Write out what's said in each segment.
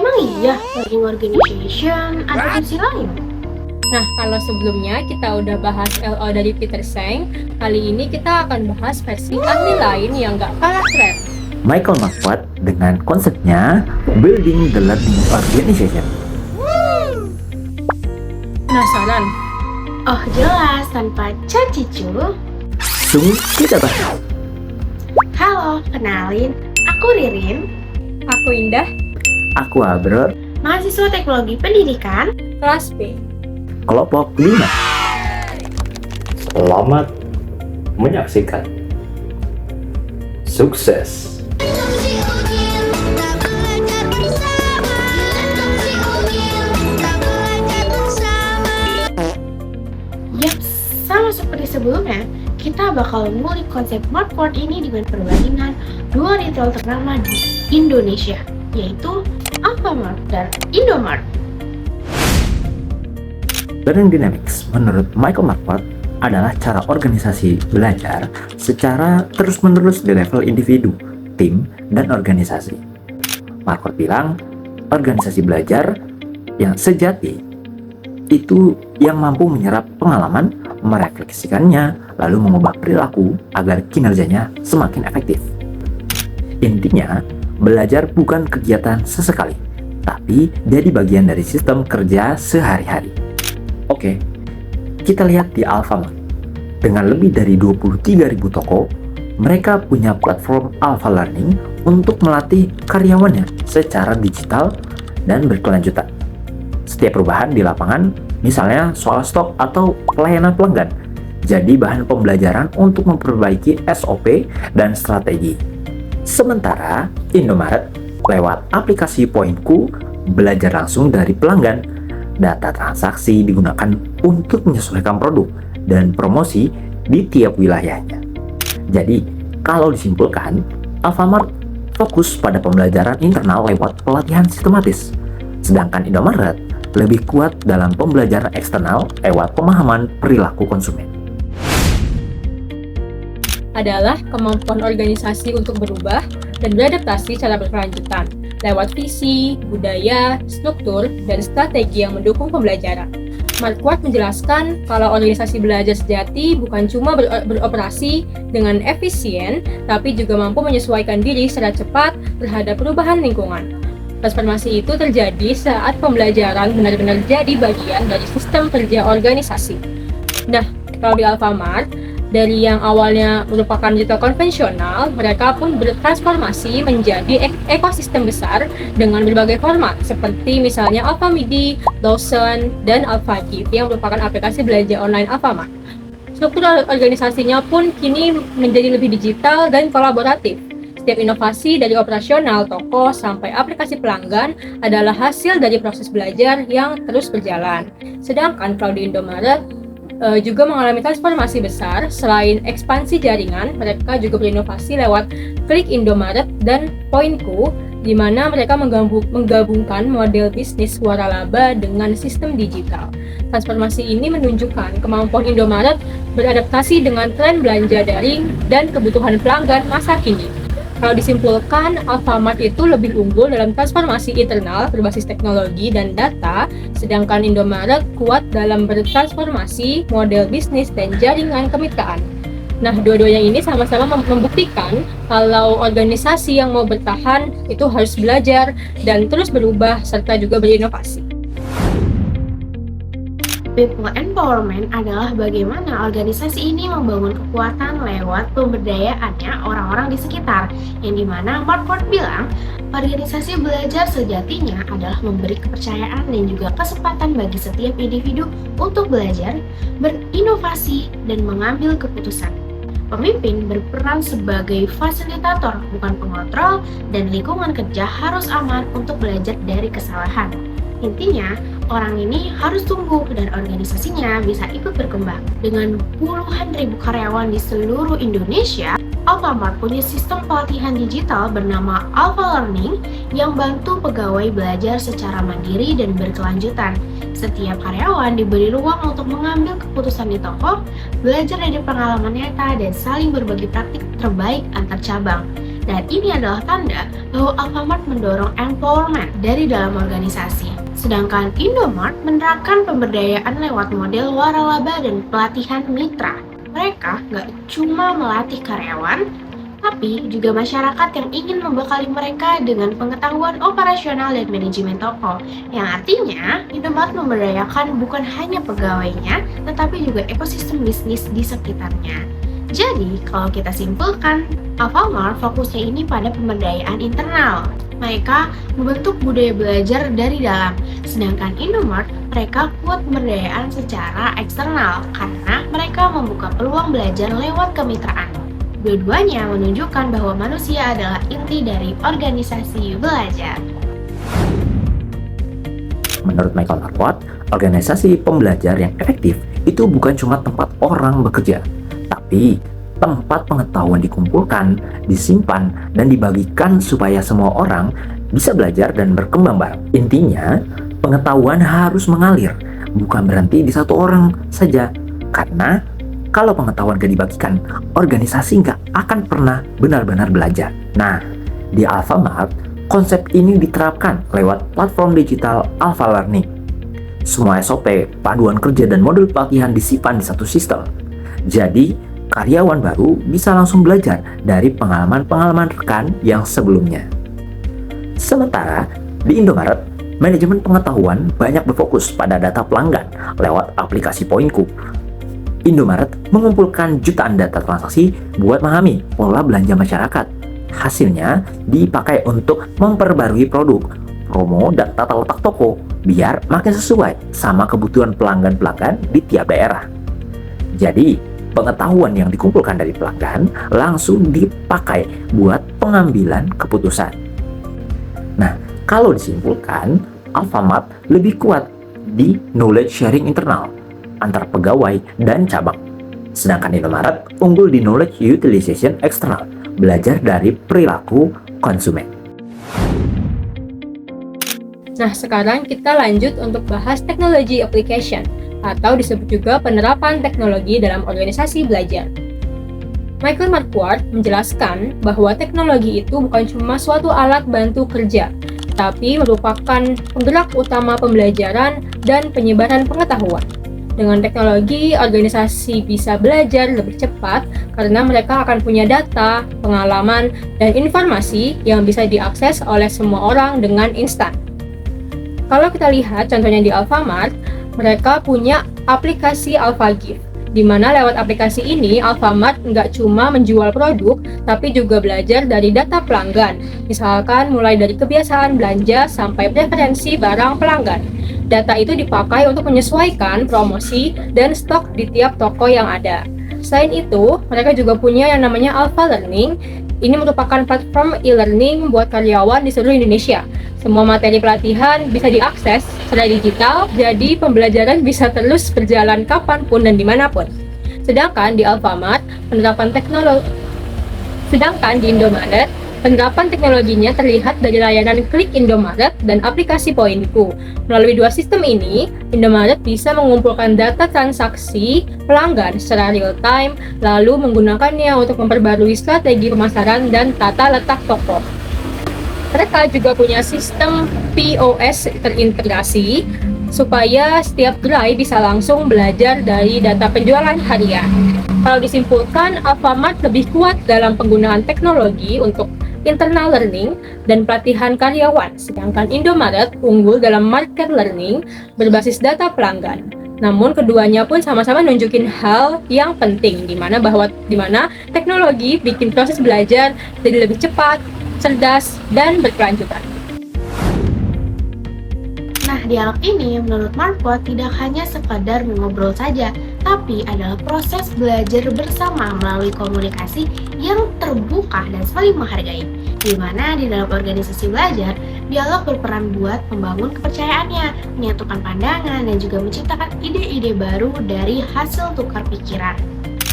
Emang iya, learning organization ada fungsi lain? Nah, kalau sebelumnya kita udah bahas LO dari Peter Seng, kali ini kita akan bahas versi ahli lain yang gak kalah keren. Michael Marquardt dengan konsepnya Building the Learning Organization. Penasaran? Oh jelas, tanpa cacicu. Langsung kita bahas. Halo, kenalin, aku Ririn, Aku Indah, Aku Abror, mahasiswa teknologi pendidikan. kelas B. kelompok 5. Selamat menyaksikan. Sukses. Yap, sama seperti sebelumnya, kita bakal ngulik konsep Marquardt ini dengan perbandingan dua retail ternama di Indonesia, yaitu Alfamart dan Indomart. Learning Dynamics menurut Michael Marquardt adalah cara organisasi belajar secara terus-menerus di level individu, tim, dan organisasi. Marquardt bilang, organisasi belajar yang sejati itu yang mampu menyerap pengalaman, merefleksikannya, lalu mengubah perilaku agar kinerjanya semakin efektif. Intinya, belajar bukan kegiatan sesekali, tapi jadi bagian dari sistem kerja sehari-hari. Oke, kita lihat di Alfamart. Dengan lebih dari 23.000 toko, mereka punya platform Alpha Learning untuk melatih karyawannya secara digital dan berkelanjutan. Setiap perubahan di lapangan, misalnya soal stok atau pelayanan pelanggan, jadi bahan pembelajaran untuk memperbaiki SOP dan strategi. Sementara Indomaret lewat aplikasi Poinku belajar langsung dari pelanggan. Data transaksi digunakan untuk menyesuaikan produk dan promosi di tiap wilayahnya. Jadi, kalau disimpulkan, Alfamart fokus pada pembelajaran internal lewat pelatihan sistematis, sedangkan Indomaret lebih kuat dalam pembelajaran eksternal lewat pemahaman perilaku konsumen. Adalah kemampuan organisasi untuk berubah dan beradaptasi secara berkelanjutan lewat visi, budaya, struktur, dan strategi yang mendukung pembelajaran. Marquardt menjelaskan kalau organisasi belajar sejati bukan cuma beroperasi dengan efisien, tapi juga mampu menyesuaikan diri secara cepat terhadap perubahan lingkungan. Transformasi itu terjadi saat pembelajaran benar-benar jadi bagian dari sistem kerja organisasi. Nah, kalau di Alfamart, dari yang awalnya merupakan retail konvensional, mereka pun bertransformasi menjadi ekosistem besar dengan berbagai format, seperti misalnya Alfamidi, Lawson, dan Alfagif yang merupakan aplikasi belanja online Alfamart. Struktur organisasinya pun kini menjadi lebih digital dan kolaboratif. Setiap inovasi dari operasional toko sampai aplikasi pelanggan adalah hasil dari proses belajar yang terus berjalan. Sedangkan kalau di Indomaret, juga mengalami transformasi besar. Selain ekspansi jaringan, mereka juga berinovasi lewat Klik Indomaret dan Poinku, di mana mereka menggabungkan model bisnis waralaba dengan sistem digital. Transformasi ini menunjukkan kemampuan Indomaret beradaptasi dengan tren belanja daring dan kebutuhan pelanggan masa kini. Kalau disimpulkan, Alfamart itu lebih unggul dalam transformasi internal berbasis teknologi dan data, sedangkan Indomaret kuat dalam bertransformasi model bisnis dan jaringan kemitraan. Nah, dua-duanya ini sama-sama membuktikan kalau organisasi yang mau bertahan itu harus belajar dan terus berubah serta juga berinovasi. People empowerment adalah bagaimana organisasi ini membangun kekuatan lewat pemberdayaannya orang-orang di sekitar, yang dimana Marquardt bilang, organisasi belajar sejatinya adalah memberi kepercayaan dan juga kesempatan bagi setiap individu untuk belajar, berinovasi, dan mengambil keputusan. Pemimpin berperan sebagai fasilitator, bukan pengontrol, dan lingkungan kerja harus aman untuk belajar dari kesalahan. Intinya, orang ini harus tumbuh dan organisasinya bisa ikut berkembang. Dengan puluhan ribu karyawan di seluruh Indonesia, Alfamart punya sistem pelatihan digital bernama Alpha Learning yang bantu pegawai belajar secara mandiri dan berkelanjutan. Setiap karyawan diberi ruang untuk mengambil keputusan di toko, belajar dari pengalaman nyata, dan saling berbagi praktik terbaik antar cabang. Dan ini adalah tanda bahwa Alfamart mendorong empowerment dari dalam organisasi. Sedangkan Indomart menerapkan pemberdayaan lewat model waralaba dan pelatihan mitra. Mereka nggak cuma melatih karyawan, tapi juga masyarakat yang ingin membekali mereka dengan pengetahuan operasional dan manajemen toko. Yang artinya, Indomart memberdayakan bukan hanya pegawainya, tetapi juga ekosistem bisnis di sekitarnya. Jadi, kalau kita simpulkan, Alfamart fokusnya ini pada pemberdayaan internal. Mereka membentuk budaya belajar dari dalam, sedangkan Indomart mereka kuat pemberdayaan secara eksternal karena mereka membuka peluang belajar lewat kemitraan. Dua-duanya menunjukkan bahwa manusia adalah inti dari organisasi belajar. Menurut Michael Marquardt, organisasi pembelajar yang efektif itu bukan cuma tempat orang bekerja, tapi tempat pengetahuan dikumpulkan, disimpan, dan dibagikan supaya semua orang bisa belajar dan berkembang bareng. Intinya, pengetahuan harus mengalir, bukan berhenti di satu orang saja. Karena kalau pengetahuan gak dibagikan, organisasi gak akan pernah benar-benar belajar. Nah, di Alfamart, konsep ini diterapkan lewat platform digital Alpha Learning. Semua SOP, panduan kerja, dan modul pelatihan disimpan di satu sistem. Jadi, karyawan baru bisa langsung belajar dari pengalaman-pengalaman rekan yang sebelumnya. Sementara, di Indomaret, manajemen pengetahuan banyak berfokus pada data pelanggan lewat aplikasi Poinku. Indomaret mengumpulkan jutaan data transaksi buat memahami pola belanja masyarakat. Hasilnya dipakai untuk memperbarui produk, promo, dan tata letak toko biar makin sesuai sama kebutuhan pelanggan-pelanggan di tiap daerah. Jadi, pengetahuan yang dikumpulkan dari pelanggan langsung dipakai buat pengambilan keputusan. Nah, kalau disimpulkan, Alfamart lebih kuat di knowledge sharing internal antar pegawai dan cabang. Sedangkan Indomaret unggul di knowledge utilization eksternal, belajar dari perilaku konsumen. Nah, sekarang kita lanjut untuk bahas teknologi application, atau disebut juga penerapan teknologi dalam organisasi belajar. Michael Marquardt menjelaskan bahwa teknologi itu bukan cuma suatu alat bantu kerja, tapi merupakan penggerak utama pembelajaran dan penyebaran pengetahuan. Dengan teknologi, organisasi bisa belajar lebih cepat karena mereka akan punya data, pengalaman, dan informasi yang bisa diakses oleh semua orang dengan instan. Kalau kita lihat contohnya di Alfamart, mereka punya aplikasi AlphaGift, di mana lewat aplikasi ini Alfamart nggak cuma menjual produk, tapi juga belajar dari data pelanggan. Misalkan mulai dari kebiasaan belanja sampai preferensi barang pelanggan. Data itu dipakai untuk menyesuaikan promosi dan stok di tiap toko yang ada. Selain itu, mereka juga punya yang namanya Alpha Learning. Ini merupakan platform e-learning buat karyawan di seluruh Indonesia. Semua materi pelatihan bisa diakses secara digital, jadi pembelajaran bisa terus berjalan kapanpun dan dimanapun. Sedangkan di Indomaret, penerapan teknologinya terlihat dari layanan Klik Indomaret dan aplikasi Poinku. Melalui dua sistem ini, Indomaret bisa mengumpulkan data transaksi pelanggan secara real-time, lalu menggunakannya untuk memperbarui strategi pemasaran dan tata letak toko. Mereka juga punya sistem POS terintegrasi, supaya setiap gerai bisa langsung belajar dari data penjualan harian. Kalau disimpulkan, Alfamart lebih kuat dalam penggunaan teknologi untuk internal learning dan pelatihan karyawan, sedangkan Indomaret unggul dalam market learning berbasis data pelanggan. Namun keduanya pun sama-sama nunjukin hal yang penting, di mana teknologi bikin proses belajar jadi lebih cepat, cerdas, dan berkelanjutan. Nah, dialog ini menurut Marquardt tidak hanya sekadar mengobrol saja, tapi adalah proses belajar bersama melalui komunikasi yang terbuka dan saling menghargai. Di mana di dalam organisasi belajar, dialog berperan buat membangun kepercayaannya, menyatukan pandangan, dan juga menciptakan ide-ide baru dari hasil tukar pikiran.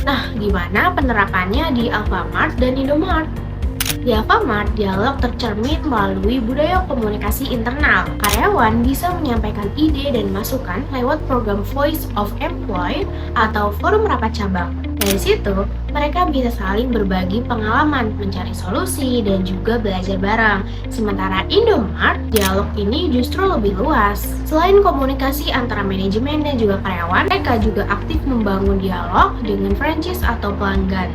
Nah, gimana penerapannya di Alfamart dan Indomart? Di Alfamart, dialog tercermin melalui budaya komunikasi internal. Karyawan bisa menyampaikan ide dan masukan lewat program Voice of Employee atau forum rapat cabang. Dari situ, mereka bisa saling berbagi pengalaman, mencari solusi, dan juga belajar bareng. Sementara Indomart, dialog ini justru lebih luas. Selain komunikasi antara manajemen dan juga karyawan, mereka juga aktif membangun dialog dengan franchise atau pelanggan.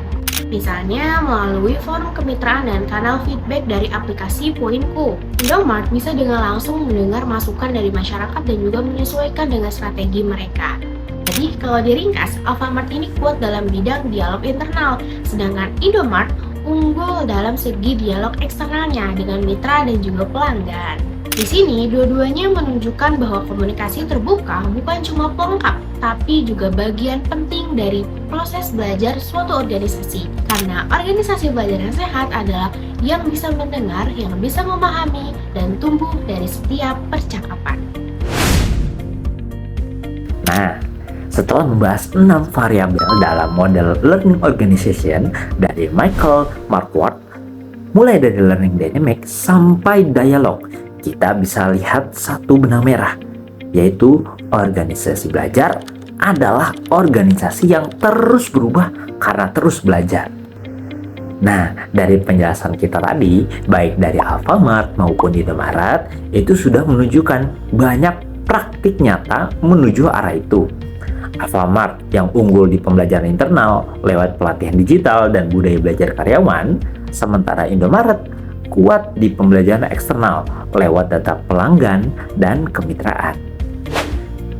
Misalnya melalui forum kemitraan dan kanal feedback dari aplikasi Poinku. Indomart bisa dengan langsung mendengar masukan dari masyarakat dan juga menyesuaikan dengan strategi mereka. Jadi, kalau diringkas, Alfamart ini kuat dalam bidang dialog internal, sedangkan Indomart unggul dalam segi dialog eksternalnya dengan mitra dan juga pelanggan. Di sini, dua-duanya menunjukkan bahwa komunikasi terbuka bukan cuma pelengkap, tapi juga bagian penting dari proses belajar suatu organisasi. Karena organisasi belajar yang sehat adalah yang bisa mendengar, yang bisa memahami, dan tumbuh dari setiap percakapan. Nah, setelah membahas 6 variabel dalam model learning organization dari Michael Marquardt, mulai dari learning dynamic sampai dialog, kita bisa lihat satu benang merah, yaitu organisasi belajar adalah organisasi yang terus berubah karena terus belajar. Nah, dari penjelasan kita tadi, baik dari Alfamart maupun Indomaret, itu sudah menunjukkan banyak praktik nyata menuju arah itu. Alfamart yang unggul di pembelajaran internal lewat pelatihan digital dan budaya belajar karyawan, sementara Indomaret kuat di pembelajaran eksternal lewat data pelanggan dan kemitraan.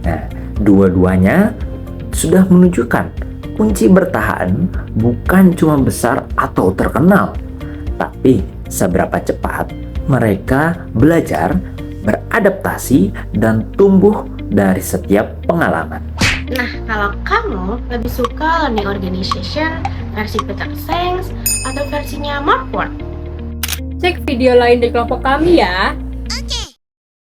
Nah, dua-duanya sudah menunjukkan kunci bertahan bukan cuma besar atau terkenal, tapi seberapa cepat mereka belajar, beradaptasi, dan tumbuh dari setiap pengalaman. Nah, kalau kamu lebih suka learning organization versi Peter Senge atau versinya Marquardt? Cek video lain dari kelompok kami ya.